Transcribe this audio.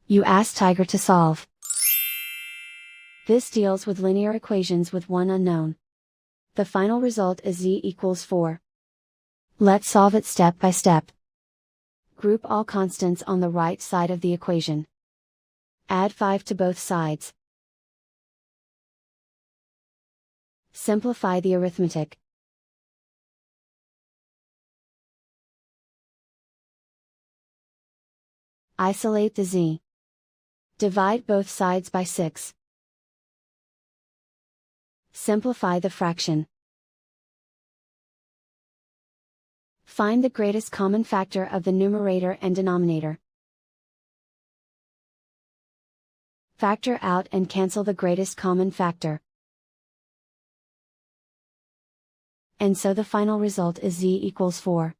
You ask Tiger to solve. This deals with linear equations with one unknown. The final result is z equals 4. Let's solve it step by step. Group all constants on the right side of the equation. Add 5 to both sides. Simplify the arithmetic. Isolate the z. Divide both sides by 6. Simplify the fraction. Find the greatest common factor of the numerator and denominator. Factor out and cancel the greatest common factor. And so the final result is z equals 4.